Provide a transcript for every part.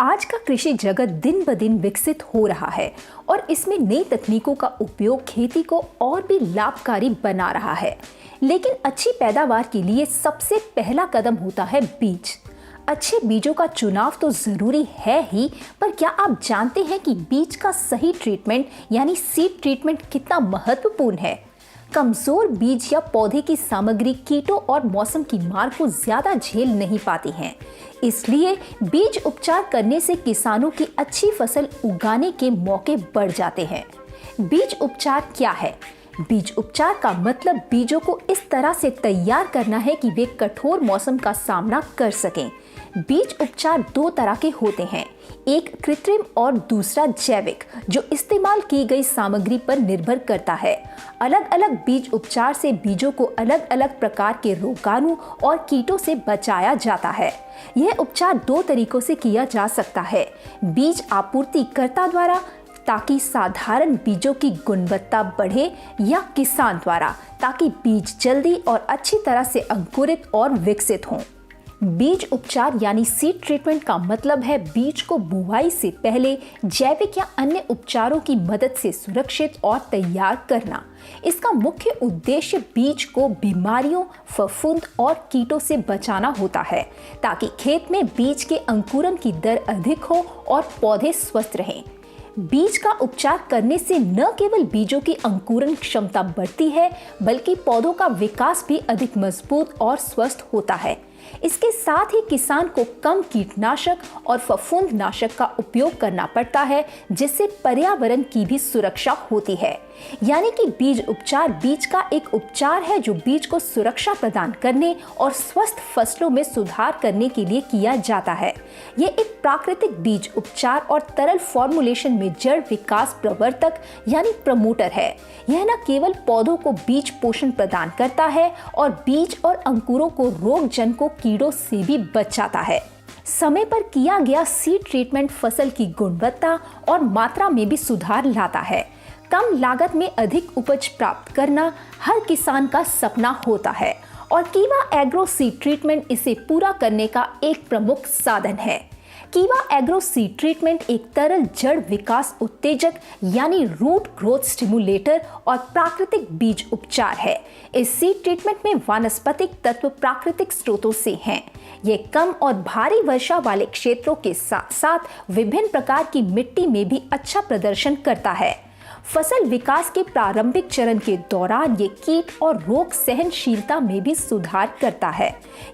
आज का कृषि जगत दिन ब दिन विकसित हो रहा है और इसमें नई तकनीकों का उपयोग खेती को और भी लाभकारी बना रहा है। लेकिन अच्छी पैदावार के लिए सबसे पहला कदम होता है बीज। अच्छे बीजों का चुनाव तो जरूरी है ही, पर क्या आप जानते हैं कि बीज का सही ट्रीटमेंट यानी सीड ट्रीटमेंट कितना महत्वपूर्ण है? कमजोर बीज या पौधे की सामग्री कीटों और मौसम की मार को ज्यादा झेल नहीं पाती हैं। इसलिए बीज उपचार करने से किसानों की अच्छी फसल उगाने के मौके बढ़ जाते हैं। बीज उपचार क्या है? बीज उपचार का मतलब बीजों को इस तरह से तैयार करना है कि वे कठोर मौसम का सामना कर सकें। बीज उपचार दो तरह के होते हैं, एक कृत्रिम और दूसरा जैविक, जो इस्तेमाल की गई सामग्री पर निर्भर करता है। अलग अलग बीज उपचार से बीजों को अलग अलग प्रकार के रोगाणु और कीटों से बचाया जाता है। यह उपचार दो तरीकों से किया जा सकता है, बीज आपूर्तिकर्ता द्वारा ताकि साधारण बीजों की गुणवत्ता बढ़े, या किसान द्वारा ताकि बीज जल्दी और अच्छी तरह से अंकुरित और विकसित हों। बीज उपचार यानी सीड ट्रीटमेंट का मतलब है बीज को बुआई से पहले जैविक या अन्य उपचारों की मदद से सुरक्षित और तैयार करना। इसका मुख्य उद्देश्य बीज को बीमारियों, फफूंद और कीटों से बचाना होता है, ताकि खेत में बीज के अंकुरन की दर अधिक हो और पौधे स्वस्थ रहें। बीज का उपचार करने से न केवल बीजों की अंकुरण क्षमता बढ़ती है, बल्कि पौधों का विकास भी अधिक मजबूत और स्वस्थ होता है। इसके साथ ही किसान को कम कीटनाशक और फफूंदनाशक का उपयोग करना पड़ता है, जिससे पर्यावरण की भी सुरक्षा होती है। यानी कि बीज उपचार बीज का एक उपचार है जो बीज को सुरक्षा प्रदान करने और स्वस्थ फसलों में सुधार करने के लिए किया जाता है। ये एक प्राकृतिक बीज उपचार और तरल फॉर्मुलेशन में जड़ विकास प्रवर्तक यानी प्रमोटर है। यह न केवल पौधों को बीज पोषण प्रदान करता है और बीज और अंकुरों को रोग जनको कीड़ों से भी बचाता है। समय पर किया गया सीड ट्रीटमेंट फसल की गुणवत्ता और मात्रा में भी सुधार लाता है। कम लागत में अधिक उपज प्राप्त करना हर किसान का सपना होता है और कीवा एग्रो सीड ट्रीटमेंट इसे पूरा करने का एक प्रमुख साधन है। कीवा एग्रो सीड ट्रीटमेंट एक तरल जड़ विकास उत्तेजक यानी रूट ग्रोथ स्टिमुलेटर और प्राकृतिक बीज उपचार है। इस सीड ट्रीटमेंट में वानस्पतिक तत्व प्राकृतिक स्रोतों से हैं। ये कम और भारी वर्षा वाले क्षेत्रों के साथ साथ विभिन्न प्रकार की मिट्टी में भी अच्छा प्रदर्शन करता है। फसल विकास के प्रारंभिक चरण के दौरान ये कीट और रोग सहनशीलता में भी सुधार करता है।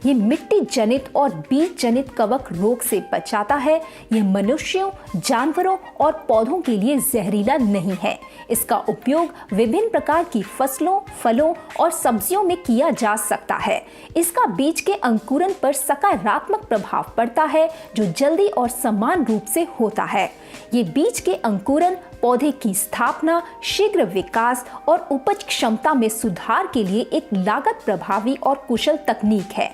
ये मिट्टी जनित और बीज जनित कवक रोग से बचाता है। ये मनुष्यों, जानवरों और पौधों के लिए जहरीला नहीं है। इसका उपयोग विभिन्न प्रकार की फसलों, फलों और सब्जियों में किया जा सकता है। इसका बीज के अंकुरन पर सकारात्मक प्रभाव पड़ता है, जो जल्दी और समान रूप से होता है। ये बीज के अंकुरन, पौधे की स्थापना, शीघ्र विकास और उपज क्षमता में सुधार के लिए एक लागत प्रभावी और कुशल तकनीक है।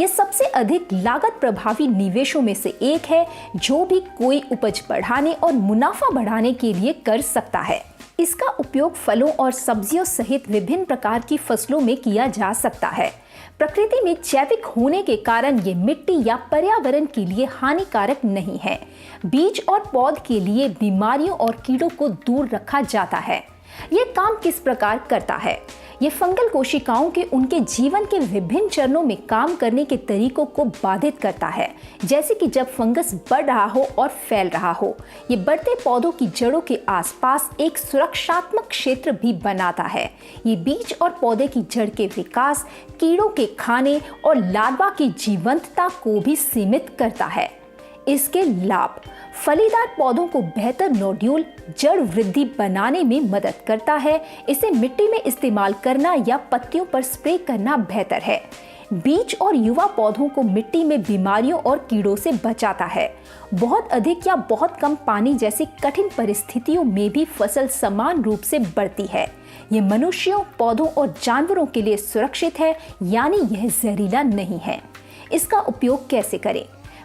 यह सबसे अधिक लागत प्रभावी निवेशों में से एक है जो भी कोई उपज बढ़ाने और मुनाफा बढ़ाने के लिए कर सकता है। इसका उपयोग फलों और सब्जियों सहित विभिन्न प्रकार की फसलों में किया जा सकता है। प्रकृति में जैविक होने के कारण ये मिट्टी या पर्यावरण के लिए हानिकारक नहीं है। बीज और पौध के लिए बीमारियों और कीड़ों को दूर रखा जाता है। ये काम किस प्रकार करता है? ये फंगल कोशिकाओं के उनके जीवन के विभिन्न चरणों में काम करने के तरीकों को बाधित करता है, जैसे कि जब फंगस बढ़ रहा हो और फैल रहा हो। ये बढ़ते पौधों की जड़ों के आसपास एक सुरक्षात्मक क्षेत्र भी बनाता है। ये बीज और पौधे की जड़ के विकास, कीड़ों के खाने और लार्वा की जीवंतता को भी सीमित करता है। इसके लाभ: फलीदार पौधों को बेहतर नोड्यूल जड़ वृद्धि बनाने में मदद करता है। इसे मिट्टी में इस्तेमाल करना या पत्तियों पर स्प्रे करना बेहतर है। बीज और युवा पौधों को मिट्टी में बीमारियों और कीड़ों से बचाता है। बहुत अधिक या बहुत कम पानी जैसी कठिन परिस्थितियों में भी फसल समान रूप से बढ़ती है। ये मनुष्यों, पौधों और जानवरों के लिए सुरक्षित है, यानी यह जहरीला नहीं है। इसका उपयोग कैसे करें?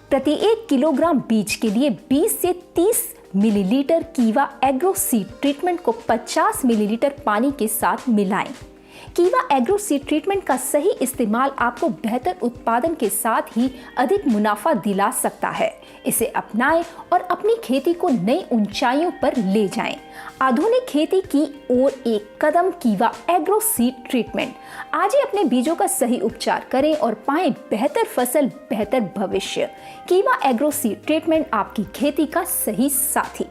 प्रति 1 किलोग्राम बीज के लिए 20 से 30 मिलीलीटर कीवा एग्रो सीड ट्रीटमेंट को 50 मिलीलीटर पानी के साथ मिलाएं। कीवा एग्रो सीड ट्रीटमेंट का सही इस्तेमाल आपको बेहतर उत्पादन के साथ ही अधिक मुनाफा दिला सकता है। इसे अपनाएं और अपनी खेती को नई ऊंचाइयों पर ले जाएं। आधुनिक खेती की ओर एक कदम कीवा एग्रो सीड ट्रीटमेंट। आज ही अपने बीजों का सही उपचार करें और पाएं बेहतर फसल, बेहतर भविष्य। कीवा एग्रो सीड ट्रीटमेंट आपकी खेती का सही साथी।